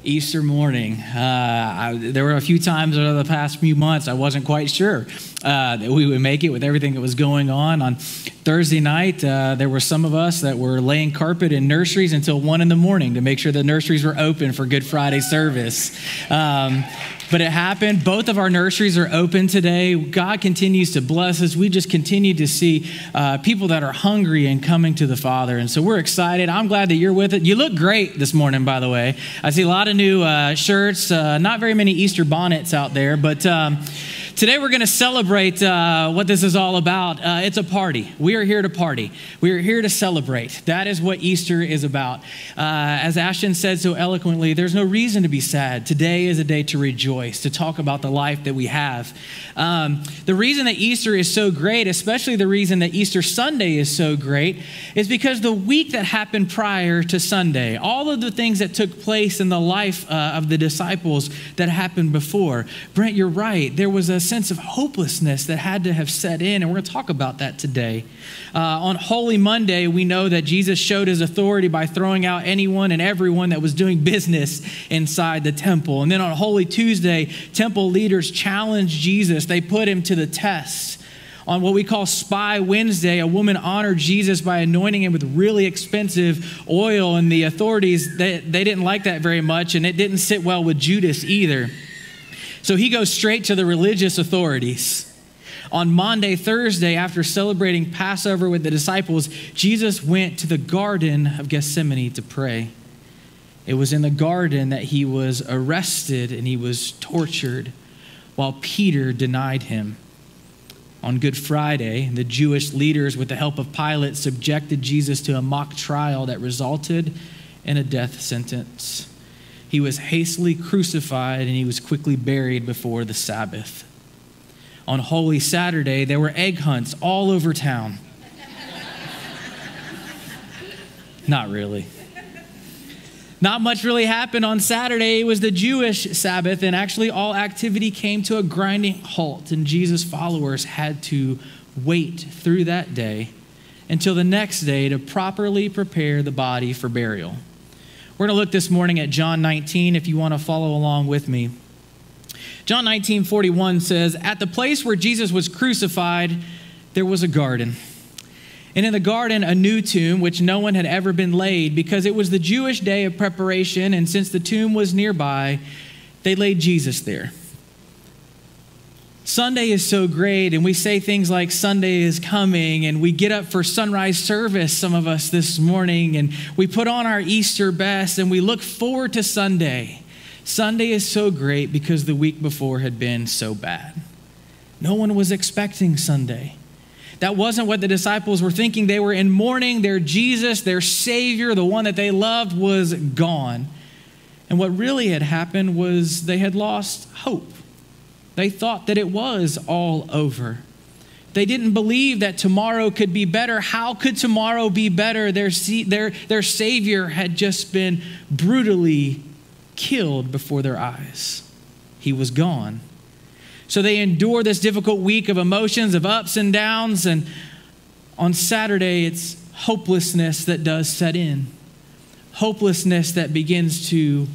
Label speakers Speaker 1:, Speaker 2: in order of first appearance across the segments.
Speaker 1: Easter morning. There were a few times over the past few months I wasn't quite sure that we would make it with everything that was going on. On Thursday night, there were some of us that were laying carpet in nurseries until 1 a.m. to make sure the nurseries were open for Good Friday service. But it happened. Both of our nurseries are open today. God continues to bless us. We just continue to see people that are hungry and coming to the Father. And so we're excited. I'm glad that you're with it. You look great this morning, by the way. I see a lot of new shirts, not very many Easter bonnets out there, but today we're going to celebrate what this is all about. It's a party. We are here to party. We are here to celebrate. That is what Easter is about. As Ashton said so eloquently, there's no reason to be sad. Today is a day to rejoice, to talk about the life that we have. The reason that Easter is so great, especially the reason that Easter Sunday is so great, is because the week that happened prior to Sunday, all of the things that took place in the life of the disciples that happened before. Brent, you're right. There was a sense of hopelessness that had to have set in, and we're going to talk about that today. On Holy Monday, we know that Jesus showed his authority by throwing out anyone and everyone that was doing business inside the temple. And then on Holy Tuesday, temple leaders challenged Jesus. They put him to the test. On what we call Spy Wednesday, a woman honored Jesus by anointing him with really expensive oil, and the authorities, they didn't like that very much, and it didn't sit well with Judas either. So he goes straight to the religious authorities. On Maundy Thursday, after celebrating Passover with the disciples, Jesus went to the Garden of Gethsemane to pray. It was in the garden that he was arrested and he was tortured while Peter denied him. On Good Friday, the Jewish leaders, with the help of Pilate, subjected Jesus to a mock trial that resulted in a death sentence. He was hastily crucified and he was quickly buried before the Sabbath. On Holy Saturday, there were egg hunts all over town. Not really. Not much really happened on Saturday. It was the Jewish Sabbath, and actually all activity came to a grinding halt, and Jesus' followers had to wait through that day until the next day to properly prepare the body for burial. We're going to look this morning at John 19 if you want to follow along with me. John 19:41 says, "At the place where Jesus was crucified, there was a garden. And in the garden, a new tomb, which no one had ever been laid, because it was the Jewish day of preparation, and since the tomb was nearby, they laid Jesus there." Sunday is so great, and we say things like Sunday is coming, and we get up for sunrise service, some of us this morning, and we put on our Easter best, and we look forward to Sunday. Sunday is so great because the week before had been so bad. No one was expecting Sunday. That wasn't what the disciples were thinking. They were in mourning. Their Jesus, their Savior, the one that they loved, was gone. And what really had happened was they had lost hope. They thought that it was all over. They didn't believe that tomorrow could be better. How could tomorrow be better? Their Savior had just been brutally killed before their eyes. He was gone. So they endure this difficult week of emotions, of ups and downs. And on Saturday, it's hopelessness that does set in. Hopelessness that begins to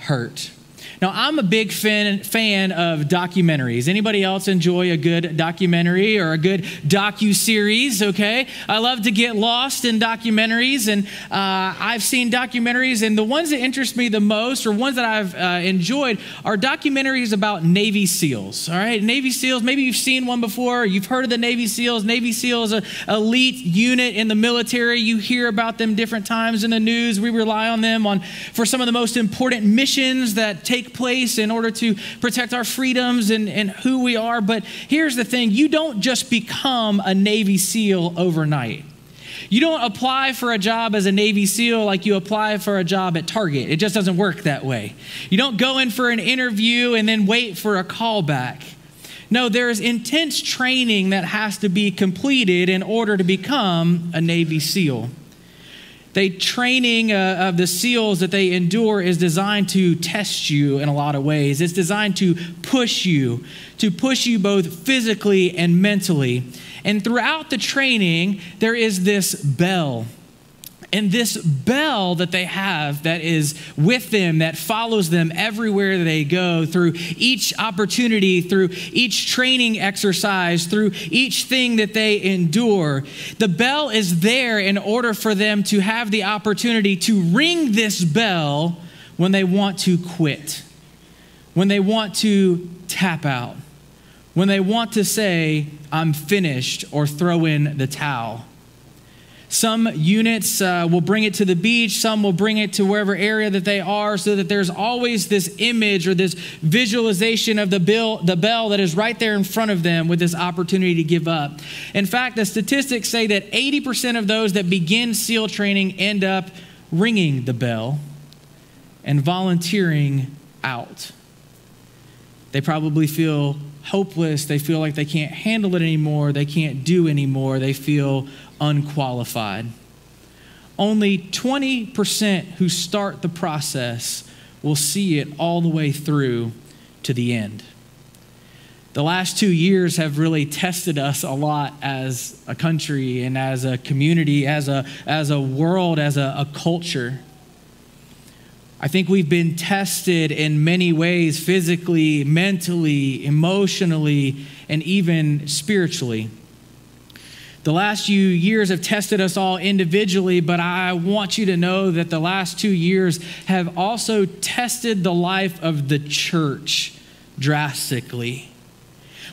Speaker 1: hurt. Now, I'm a big fan of documentaries. Anybody else enjoy a good documentary or a good docu-series, okay? I love to get lost in documentaries, and I've seen documentaries, and the ones that interest me the most, or ones that I've enjoyed, are documentaries about Navy SEALs, all right? Navy SEALs, maybe you've seen one before, or you've heard of the Navy SEALs. Navy SEALs, an elite unit in the military. You hear about them different times in the news. We rely on them for some of the most important missions that take place in order to protect our freedoms and who we are. But here's the thing. You don't just become a Navy SEAL overnight. You don't apply for a job as a Navy SEAL like you apply for a job at Target. It just doesn't work that way. You don't go in for an interview and then wait for a callback. No, there's intense training that has to be completed in order to become a Navy SEAL. The training of the SEALs that they endure is designed to test you in a lot of ways. It's designed to push you both physically and mentally. And throughout the training, there is this bell. And this bell that they have that is with them, that follows them everywhere they go, through each opportunity, through each training exercise, through each thing that they endure, the bell is there in order for them to have the opportunity to ring this bell when they want to quit, when they want to tap out, when they want to say, I'm finished, or throw in the towel. Some units will bring it to the beach. Some will bring it to wherever area that they are, so that there's always this image or this visualization of the bell that is right there in front of them with this opportunity to give up. In fact, the statistics say that 80% of those that begin SEAL training end up ringing the bell and volunteering out. They probably feel hopeless. They feel like they can't handle it anymore. They can't do anymore. They feel unqualified. Only 20% who start the process will see it all the way through to the end. The last 2 years have really tested us a lot as a country and as a community, as a world, as a culture. I think we've been tested in many ways, physically, mentally, emotionally, and even spiritually. The last few years have tested us all individually, but I want you to know that the last 2 years have also tested the life of the church drastically.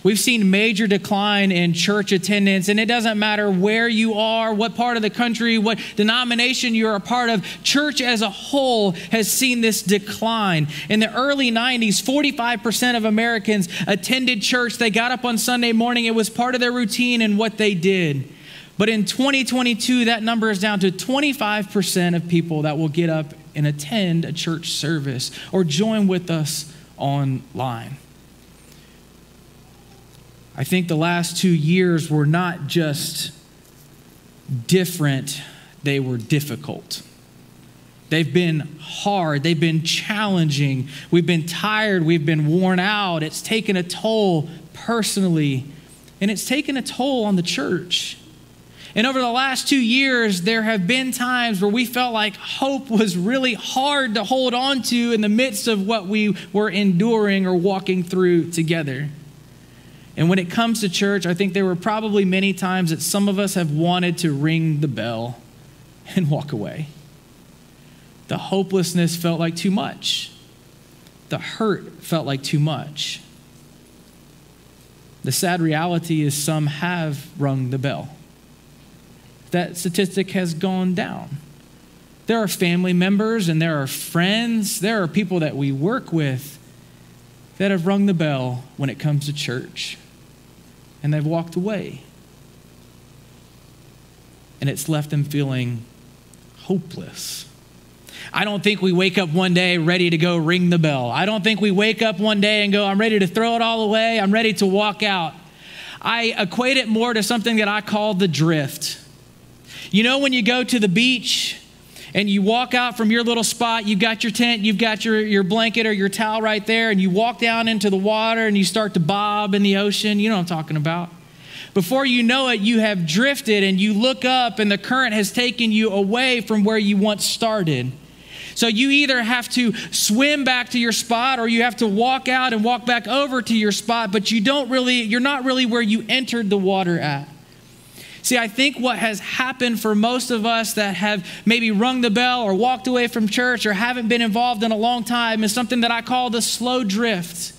Speaker 1: We've seen major decline in church attendance, and it doesn't matter where you are, what part of the country, what denomination you're a part of. Church as a whole has seen this decline. In the early 90s, 45% of Americans attended church. They got up on Sunday morning. It was part of their routine and what they did. But in 2022, that number is down to 25% of people that will get up and attend a church service or join with us online. I think the last 2 years were not just different, they were difficult. They've been hard, they've been challenging, we've been tired, we've been worn out. It's taken a toll personally, and it's taken a toll on the church. And over the last 2 years, there have been times where we felt like hope was really hard to hold on to in the midst of what we were enduring or walking through together. And when it comes to church, I think there were probably many times that some of us have wanted to ring the bell and walk away. The hopelessness felt like too much. The hurt felt like too much. The sad reality is some have rung the bell. That statistic has gone down. There are family members and there are friends, there are people that we work with that have rung the bell when it comes to church. And they've walked away. And it's left them feeling hopeless. I don't think we wake up one day ready to go ring the bell. I don't think we wake up one day and go, I'm ready to throw it all away. I'm ready to walk out. I equate it more to something that I call the drift. You know, when you go to the beach and you walk out from your little spot, you've got your tent, you've got your blanket or your towel right there, and you walk down into the water and you start to bob in the ocean. You know what I'm talking about. Before you know it, you have drifted and you look up and the current has taken you away from where you once started. So you either have to swim back to your spot or you have to walk out and walk back over to your spot, but you're not really where you entered the water at. See, I think what has happened for most of us that have maybe rung the bell or walked away from church or haven't been involved in a long time is something that I call the slow drift.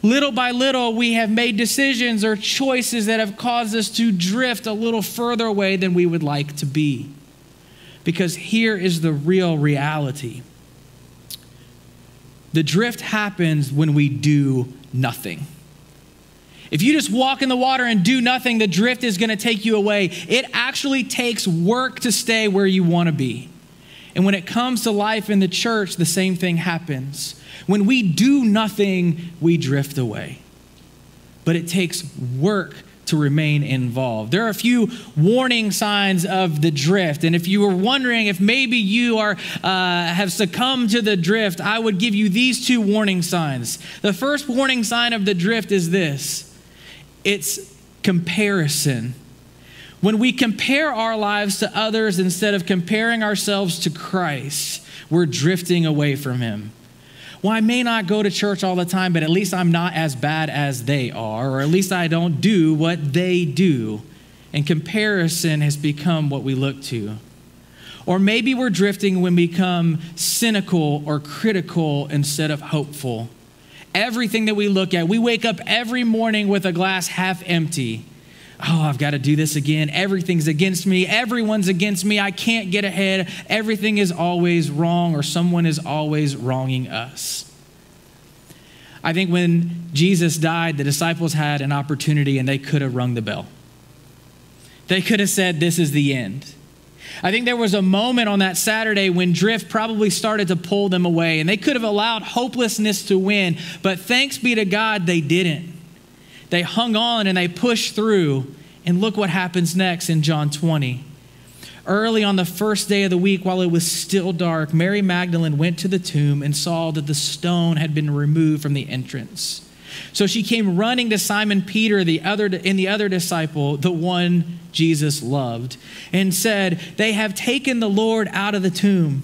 Speaker 1: Little by little, we have made decisions or choices that have caused us to drift a little further away than we would like to be. Because here is the real reality. The drift happens when we do nothing. If you just walk in the water and do nothing, the drift is going to take you away. It actually takes work to stay where you want to be. And when it comes to life in the church, the same thing happens. When we do nothing, we drift away. But it takes work to remain involved. There are a few warning signs of the drift. And if you were wondering if maybe you have succumbed to the drift, I would give you these two warning signs. The first warning sign of the drift is this. It's comparison. When we compare our lives to others instead of comparing ourselves to Christ, we're drifting away from him. Well, I may not go to church all the time, but at least I'm not as bad as they are, or at least I don't do what they do. And comparison has become what we look to. Or maybe we're drifting when we become cynical or critical instead of hopeful. Everything that we look at, we wake up every morning with a glass half empty. Oh, I've got to do this again. Everything's against me. Everyone's against me. I can't get ahead. Everything is always wrong, or someone is always wronging us. I think when Jesus died, the disciples had an opportunity and they could have rung the bell. They could have said, this is the end. I think there was a moment on that Saturday when drift probably started to pull them away, and they could have allowed hopelessness to win, but thanks be to God, they didn't. They hung on and they pushed through. And look what happens next in John 20. Early on the first day of the week, while it was still dark, Mary Magdalene went to the tomb and saw that the stone had been removed from the entrance. So she came running to Simon Peter, the other disciple, the one Jesus loved, and said, they have taken the Lord out of the tomb,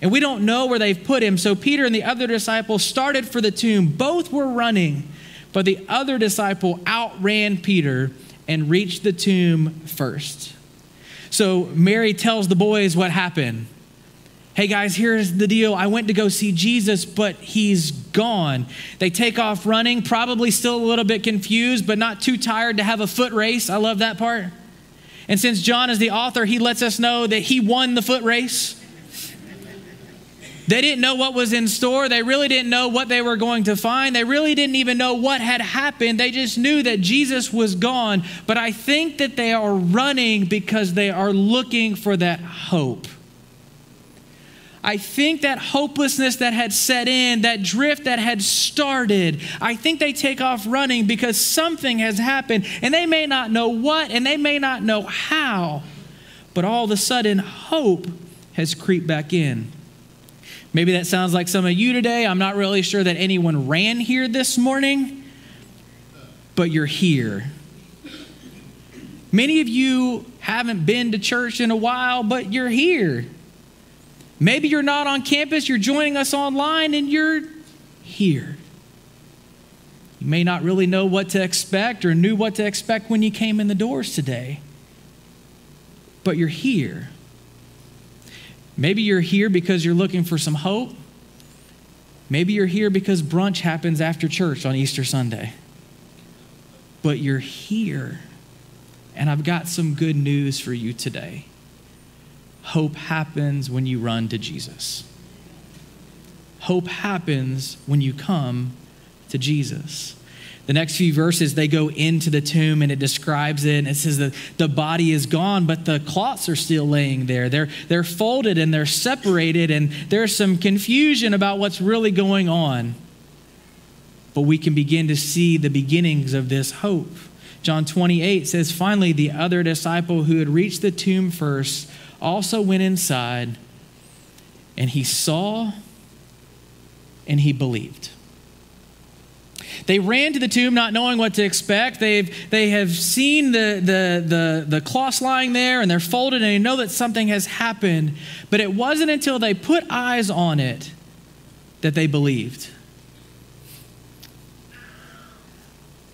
Speaker 1: and we don't know where they've put him. So Peter and the other disciple started for the tomb. Both were running, but the other disciple outran Peter and reached the tomb first. So Mary tells the boys what happened. Hey guys, here's the deal. I went to go see Jesus, but he's gone. They take off running, probably still a little bit confused, but not too tired to have a foot race. I love that part. And since John is the author, he lets us know that he won the foot race. They didn't know what was in store. They really didn't know what they were going to find. They really didn't even know what had happened. They just knew that Jesus was gone. But I think that they are running because they are looking for that hope. I think that hopelessness that had set in, that drift that had started, I think they take off running because something has happened, and they may not know what, and they may not know how, but all of a sudden hope has creeped back in. Maybe that sounds like some of you today. I'm not really sure that anyone ran here this morning, but you're here. Many of you haven't been to church in a while, but you're here. Maybe you're not on campus, you're joining us online, and you're here. You may not really know what to expect or knew what to expect when you came in the doors today, but you're here. Maybe you're here because you're looking for some hope. Maybe you're here because brunch happens after church on Easter Sunday. But you're here. And I've got some good news for you today. Hope happens when you run to Jesus. Hope happens when you come to Jesus. The next few verses, they go into the tomb and it describes it. And it says that the body is gone, but the cloths are still laying there. They're folded and they're separated, and there's some confusion about what's really going on. But we can begin to see the beginnings of this hope. John 28 says, finally, the other disciple who had reached the tomb first also went inside, and he saw and he believed. They ran to the tomb not knowing what to expect. They have seen the cloths lying there, and they're folded, and they know that something has happened. But it wasn't until they put eyes on it that they believed.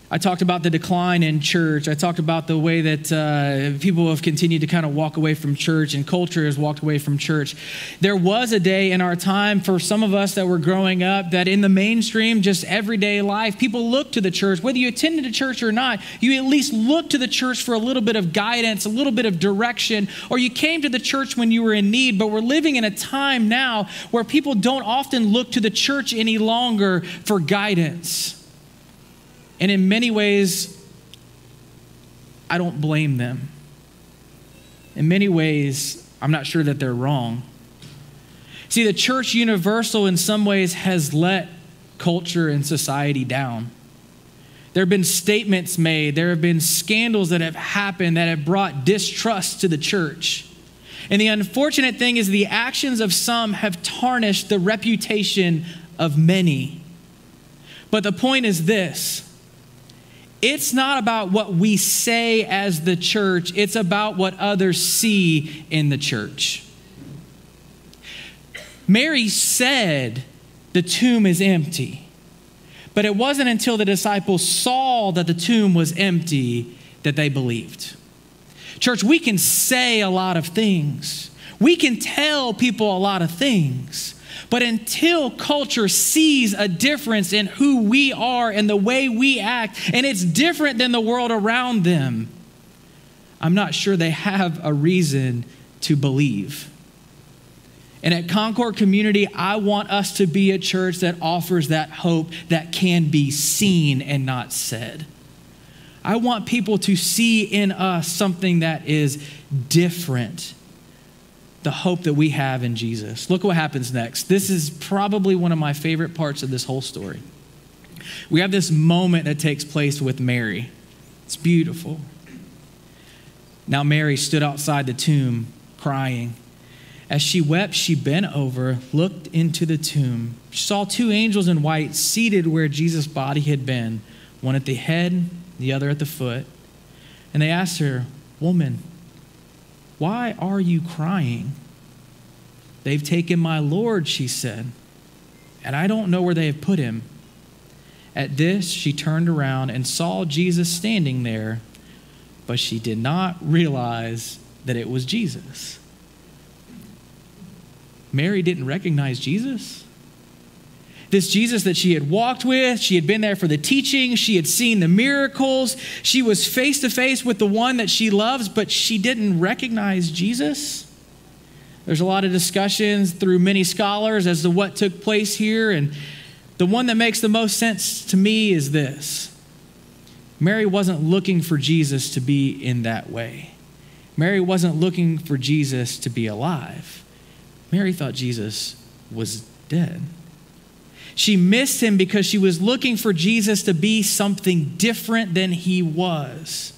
Speaker 1: I talked about the decline in church. I talked about the way that people have continued to kind of walk away from church, and culture has walked away from church. There was a day in our time for some of us that were growing up that in the mainstream, just everyday life, people looked to the church. Whether you attended a church or not, you at least looked to the church for a little bit of guidance, a little bit of direction, or you came to the church when you were in need. But we're living in a time now where people don't often look to the church any longer for guidance. And in many ways, I don't blame them. In many ways, I'm not sure that they're wrong. See, the church universal in some ways has let culture and society down. There have been statements made. There have been scandals that have happened that have brought distrust to the church. And the unfortunate thing is the actions of some have tarnished the reputation of many. But the point is this. It's not about what we say as the church. It's about what others see in the church. Mary said the tomb is empty, but it wasn't until the disciples saw that the tomb was empty that they believed. Church, we can say a lot of things. We can tell people a lot of things. But until culture sees a difference in who we are and the way we act, and it's different than the world around them, I'm not sure they have a reason to believe. And at Concord Community, I want us to be a church that offers that hope that can be seen and not said. I want people to see in us something that is different. The hope that we have in Jesus. Look what happens next. This is probably one of my favorite parts of this whole story. We have this moment that takes place with Mary. It's beautiful. Now Mary stood outside the tomb crying. As she wept, she bent over, looked into the tomb. She saw two angels in white seated where Jesus' body had been, one at the head, the other at the foot. And they asked her, "Woman, why are you crying?" "They've taken my Lord," she said, "and I don't know where they have put him." At this, she turned around and saw Jesus standing there, but she did not realize that it was Jesus. Mary didn't recognize Jesus. This Jesus that she had walked with, she had been there for the teaching, she had seen the miracles, she was face to face with the one that she loves, but she didn't recognize Jesus. There's a lot of discussions through many scholars as to what took place here, and the one that makes the most sense to me is this. Mary wasn't looking for Jesus to be in that way. Mary wasn't looking for Jesus to be alive. Mary thought Jesus was dead. She missed him because she was looking for Jesus to be something different than he was.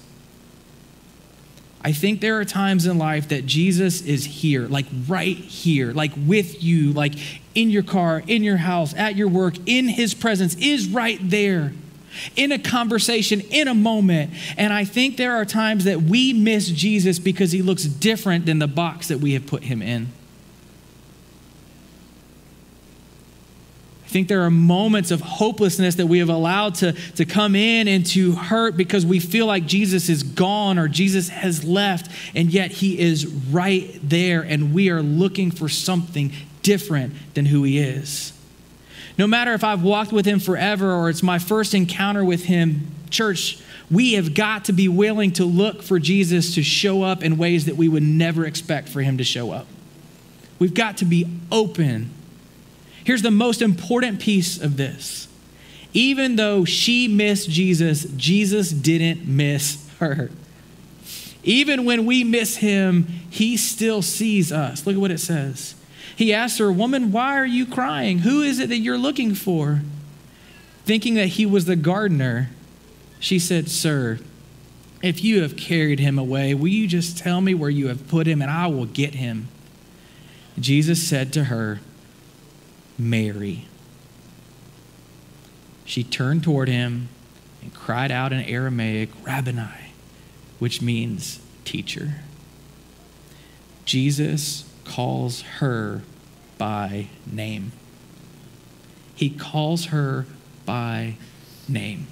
Speaker 1: I think there are times in life that Jesus is here, like right here, like with you, like in your car, in your house, at your work, in his presence, is right there, in a conversation, in a moment. And I think there are times that we miss Jesus because he looks different than the box that we have put him in. I think there are moments of hopelessness that we have allowed to come in and to hurt because we feel like Jesus is gone or Jesus has left, and yet he is right there, and we are looking for something different than who he is. No matter if I've walked with him forever or it's my first encounter with him, church, we have got to be willing to look for Jesus to show up in ways that we would never expect for him to show up. We've got to be open. Here's the most important piece of this. Even though she missed Jesus, Jesus didn't miss her. Even when we miss him, he still sees us. Look at what it says. He asked her, "Woman, why are you crying? Who is it that you're looking for?" Thinking that he was the gardener, she said, "Sir, if you have carried him away, will you just tell me where you have put him, and I will get him?" Jesus said to her, "Mary." She turned toward him and cried out in Aramaic, "Rabboni," which means teacher. Jesus calls her by name. He calls her by name.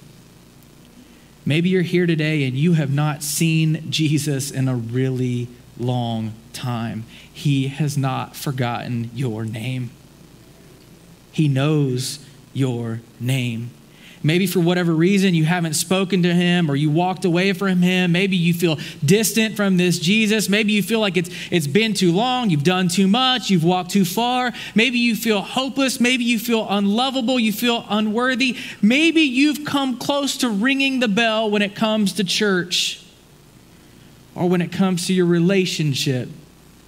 Speaker 1: Maybe you're here today and you have not seen Jesus in a really long time. He has not forgotten your name. He knows your name. Maybe for whatever reason you haven't spoken to him or you walked away from him. Maybe you feel distant from this Jesus. Maybe you feel like it's been too long. You've done too much. You've walked too far. Maybe you feel hopeless. Maybe you feel unlovable. You feel unworthy. Maybe you've come close to ringing the bell when it comes to church or when it comes to your relationship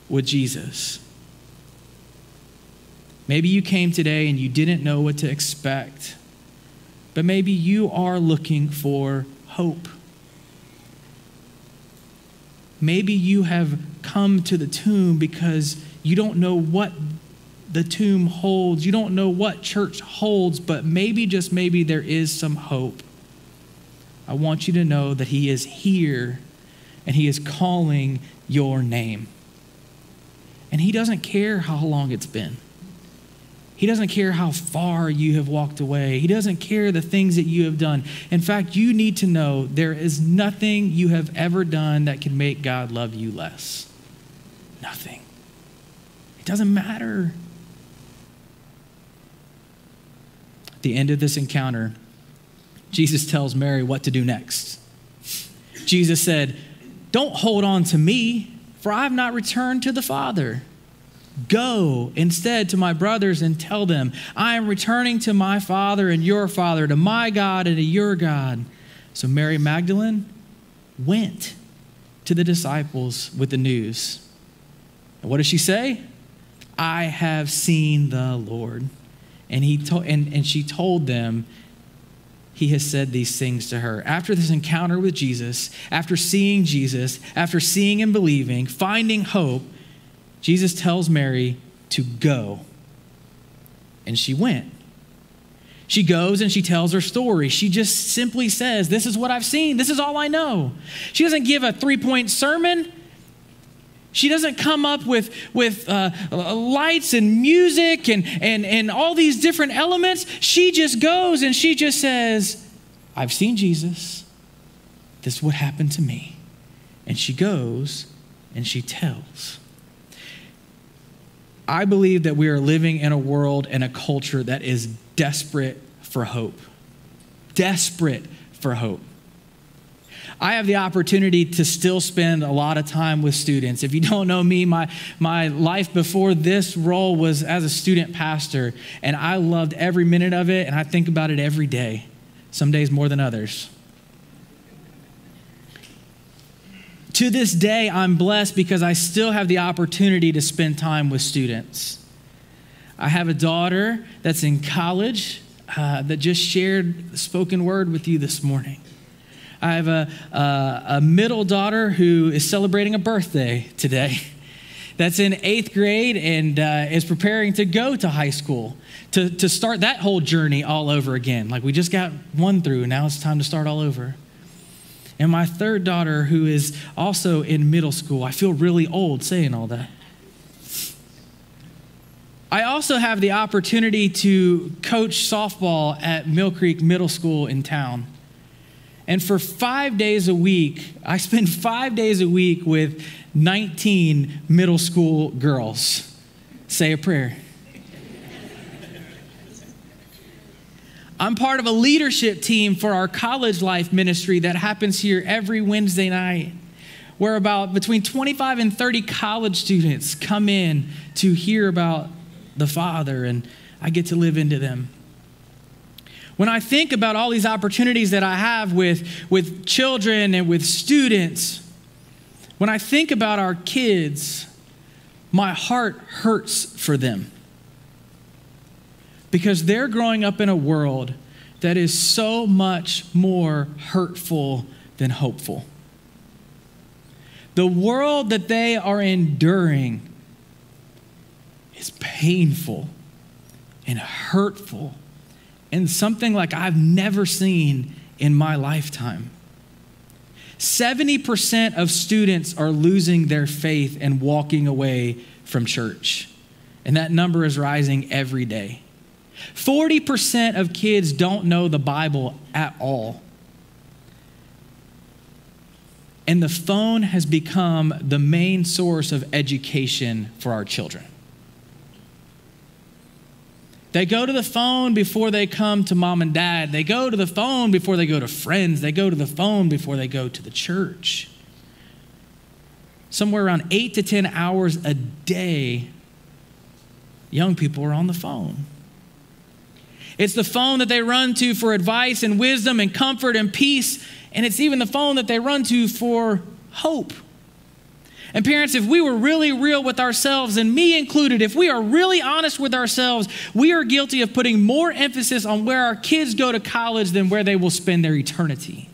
Speaker 1: with Jesus. Maybe you came today and you didn't know what to expect, but maybe you are looking for hope. Maybe you have come to the tomb because you don't know what the tomb holds. You don't know what church holds, but maybe, just maybe, there is some hope. I want you to know that he is here and he is calling your name. And he doesn't care how long it's been. He doesn't care how far you have walked away. He doesn't care the things that you have done. In fact, you need to know there is nothing you have ever done that can make God love you less. Nothing. It doesn't matter. At the end of this encounter, Jesus tells Mary what to do next. Jesus said, "Don't hold on to me, for I have not returned to the Father. Go instead to my brothers and tell them, I am returning to my Father and your Father, to my God and to your God." So Mary Magdalene went to the disciples with the news. And what does she say? "I have seen the Lord." And she told them he has said these things to her. After this encounter with Jesus, after seeing and believing, finding hope, Jesus tells Mary to go. And she went. She goes and she tells her story. She just simply says, "This is what I've seen. This is all I know." She doesn't give a 3-point sermon. She doesn't come up with lights and music and all these different elements. She just goes and she just says, "I've seen Jesus. This is what happened to me." And she goes and she tells. I believe that we are living in a world and a culture that is desperate for hope. Desperate for hope. I have the opportunity to still spend a lot of time with students. If you don't know me, my life before this role was as a student pastor, and I loved every minute of it, and I think about it every day, some days more than others. To this day, I'm blessed because I still have the opportunity to spend time with students. I have a daughter that's in college that just shared the spoken word with you this morning. I have a middle daughter who is celebrating a birthday today that's in 8th grade and is preparing to go to high school to start that whole journey all over again. Like we just got one through, now it's time to start all over. And my third daughter, who is also in middle school. I feel really old saying all that. I also have the opportunity to coach softball at Mill Creek Middle School in town. And for 5 days a week, I spend 5 days a week with 19 middle school girls. Say a prayer. I'm part of a leadership team for our college life ministry that happens here every Wednesday night, where about between 25 and 30 college students come in to hear about the Father, and I get to live into them. When I think about all these opportunities that I have with children and with students, when I think about our kids, my heart hurts for them. Because they're growing up in a world that is so much more hurtful than hopeful. The world that they are enduring is painful and hurtful and something like I've never seen in my lifetime. 70% of students are losing their faith and walking away from church. And that number is rising every day. 40% of kids don't know the Bible at all. And the phone has become the main source of education for our children. They go to the phone before they come to mom and dad. They go to the phone before they go to friends. They go to the phone before they go to the church. Somewhere around 8 to 10 hours a day, young people are on the phone. It's the phone that they run to for advice and wisdom and comfort and peace. And it's even the phone that they run to for hope. And parents, if we were really real with ourselves, and me included, if we are really honest with ourselves, we are guilty of putting more emphasis on where our kids go to college than where they will spend their eternity.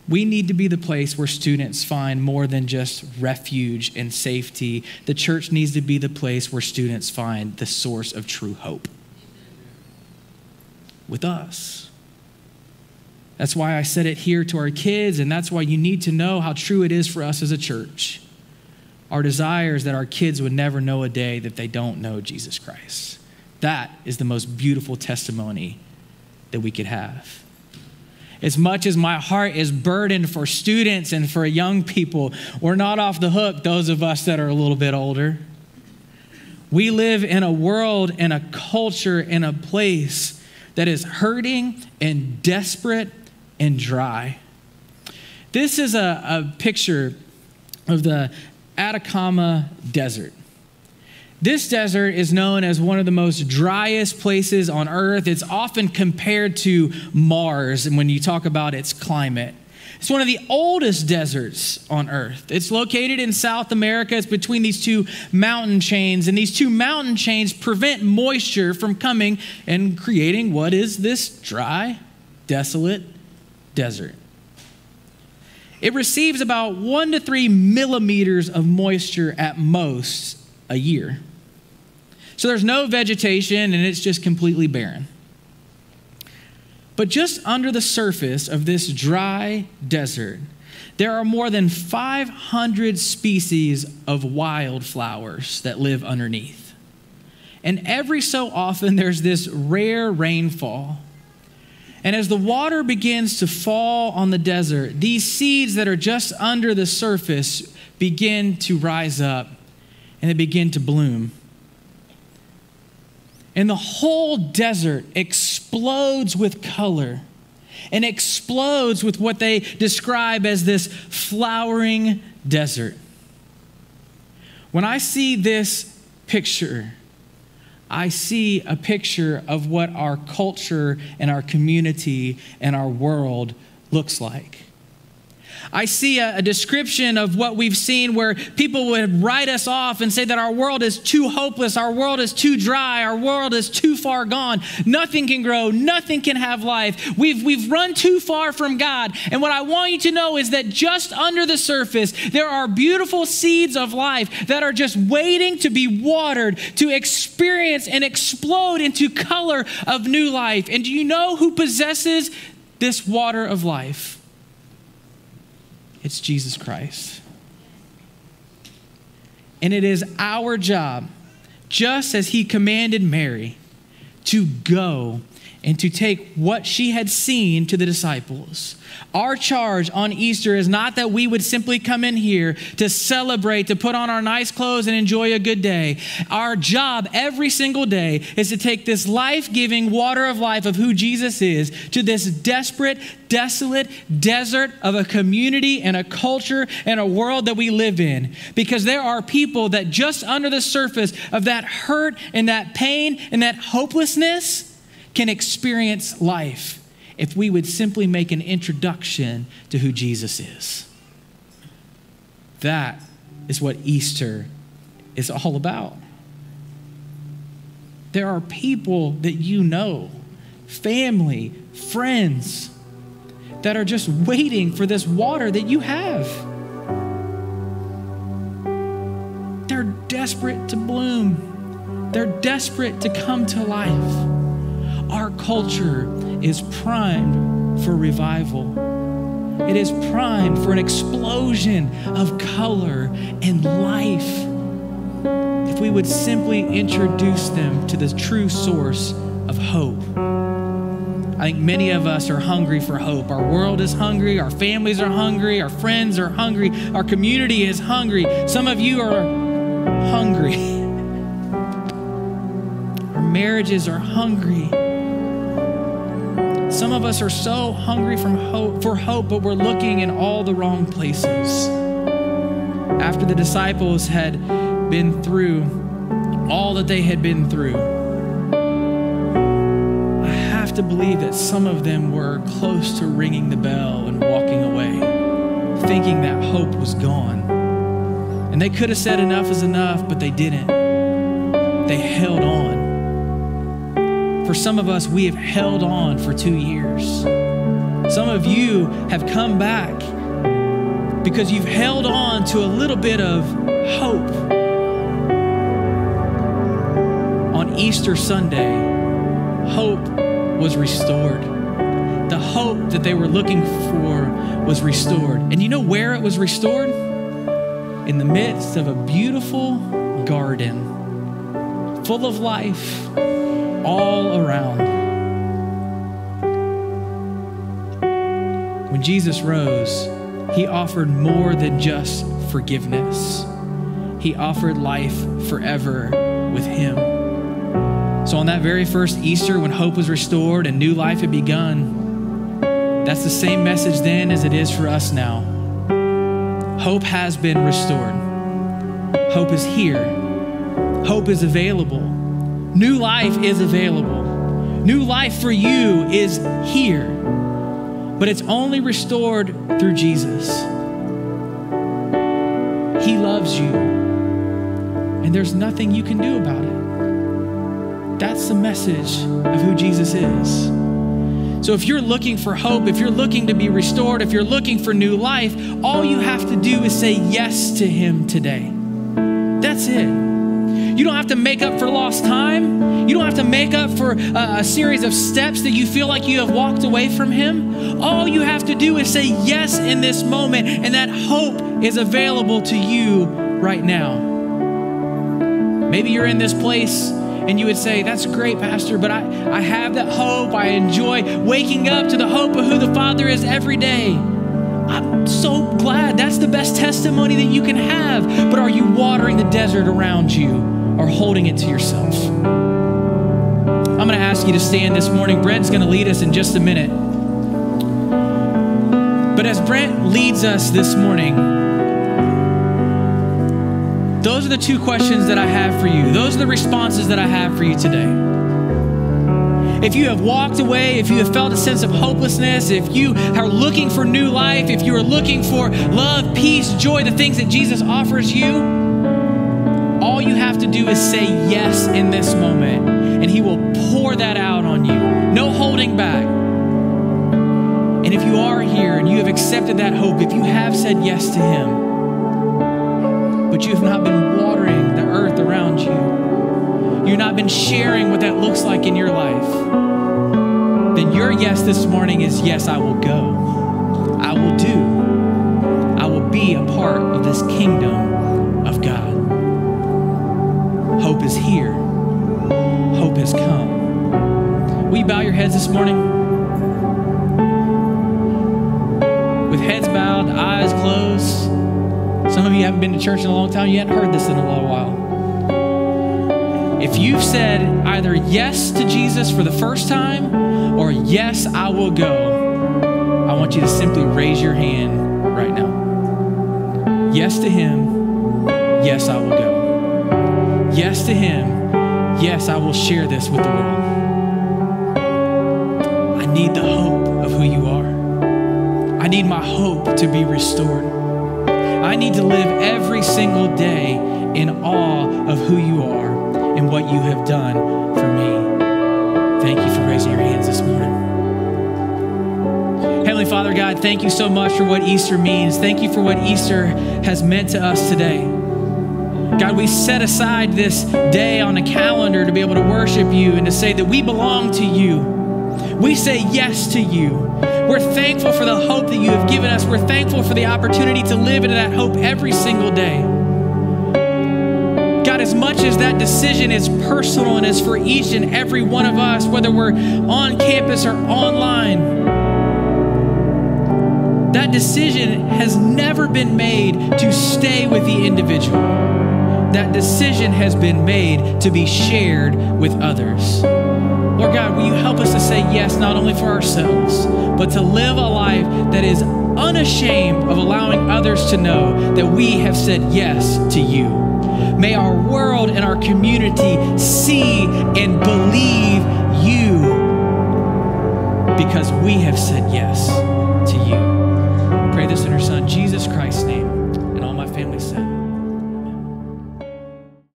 Speaker 1: We need to be the place where students find more than just refuge and safety. The church needs to be the place where students find the source of true hope. with us. That's why I said it here to our kids, and that's why you need to know how true it is for us as a church. Our desire is that our kids would never know a day that they don't know Jesus Christ. That is the most beautiful testimony that we could have. As much as my heart is burdened for students and for young people, we're not off the hook, those of us that are a little bit older. We live in a world and a culture and a place that is hurting and desperate and dry. This is a picture of the Atacama Desert. This desert is known as one of the most driest places on earth. It's often compared to Mars when you talk about its climate. It's one of the oldest deserts on earth. It's located in South America. It's between these two mountain chains, and these two mountain chains prevent moisture from coming and creating what is this dry, desolate desert. It receives about 1 to 3 millimeters of moisture at most a year. So there's no vegetation and it's just completely barren. But just under the surface of this dry desert, there are more than 500 species of wildflowers that live underneath. And every so often there's this rare rainfall. And as the water begins to fall on the desert, these seeds that are just under the surface begin to rise up and they begin to bloom. And the whole desert explodes with color and explodes with what they describe as this flowering desert. When I see this picture, I see a picture of what our culture and our community and our world looks like. I see a description of what we've seen where people would write us off and say that our world is too hopeless, our world is too dry, our world is too far gone. Nothing can grow, nothing can have life. We've run too far from God. And what I want you to know is that just under the surface, there are beautiful seeds of life that are just waiting to be watered, to experience and explode into color of new life. And do you know who possesses this water of life? It's Jesus Christ. And it is our job, just as he commanded Mary, to go and to take what she had seen to the disciples. Our charge on Easter is not that we would simply come in here to celebrate, to put on our nice clothes and enjoy a good day. Our job every single day is to take this life-giving water of life of who Jesus is to this desperate, desolate desert of a community and a culture and a world that we live in. Because there are people that just under the surface of that hurt and that pain and that hopelessness can experience life if we would simply make an introduction to who Jesus is. That is what Easter is all about. There are people that you know, family, friends, that are just waiting for this water that you have. They're desperate to bloom. They're desperate to come to life. Our culture is primed for revival. It is primed for an explosion of color and life. If we would simply introduce them to the true source of hope. I think many of us are hungry for hope. Our world is hungry. Our families are hungry. Our friends are hungry. Our community is hungry. Some of you are hungry. Our marriages are hungry. Some of us are so hungry for hope, but we're looking in all the wrong places. After the disciples had been through all that they had been through, I have to believe that some of them were close to ringing the bell and walking away, thinking that hope was gone. And they could have said enough is enough, but they didn't. They held on. For some of us, we have held on for 2 years. Some of you have come back because you've held on to a little bit of hope. On Easter Sunday, hope was restored. The hope that they were looking for was restored. And you know where it was restored? In the midst of a beautiful garden, full of life all around. When Jesus rose, he offered more than just forgiveness. He offered life forever with him. So on that very first Easter, when hope was restored and new life had begun, that's the same message then as it is for us now. Hope has been restored. Hope is here. Hope is available. New life is available. New life for you is here. But it's only restored through Jesus. He loves you. And there's nothing you can do about it. That's the message of who Jesus is. So if you're looking for hope, if you're looking to be restored, if you're looking for new life, all you have to do is say yes to him today. That's it. You don't have to make up for lost time. You don't have to make up for a series of steps that you feel like you have walked away from him. All you have to do is say yes in this moment, and that hope is available to you right now. Maybe you're in this place and you would say, that's great, Pastor, but I have that hope. I enjoy waking up to the hope of who the Father is every day. I'm so glad. That's the best testimony that you can have. But are you watering the desert around you or holding it to yourself? I'm going to ask you to stand this morning. Brent's going to lead us in just a minute. But as Brent leads us this morning, those are the two questions that I have for you. Those are the responses that I have for you today. If you have walked away, if you have felt a sense of hopelessness, if you are looking for new life, if you are looking for love, peace, joy, the things that Jesus offers you, all you have to do is say yes in this moment, and he will pour that out on you. No holding back. And if you are here and you have accepted that hope, if you have said yes to him, but you have not been watering the earth around you, you've not been sharing what that looks like in your life, then your yes this morning is, yes, I will go. I will do. I will be a part of this kingdom of God. Hope is here. Hope has come. Will you bow your heads this morning? With heads bowed, eyes closed. Some of you haven't been to church in a long time. You haven't heard this in a little while. If you've said either yes to Jesus for the first time or yes, I will go, I want you to simply raise your hand right now. Yes to him. Yes, I will go. Yes to him. Yes, I will share this with the world. I need the hope of who you are. I need my hope to be restored. I need to live every single day in awe of who you are and what you have done for me. Thank you for raising your hands this morning. Heavenly Father God, thank you so much for what Easter means. Thank you for what Easter has meant to us today. God, we set aside this day on a calendar to be able to worship you and to say that we belong to you. We say yes to you. We're thankful for the hope that you have given us. We're thankful for the opportunity to live into that hope every single day. God, as much as that decision is personal and is for each and every one of us, whether we're on campus or online, that decision has never been made to stay with the individual. That decision has been made to be shared with others. Lord God, will you help us to say yes, not only for ourselves, but to live a life that is unashamed of allowing others to know that we have said yes to you. May our world and our community see and believe you because we have said yes to you. Pray this in your Son, Jesus Christ's name.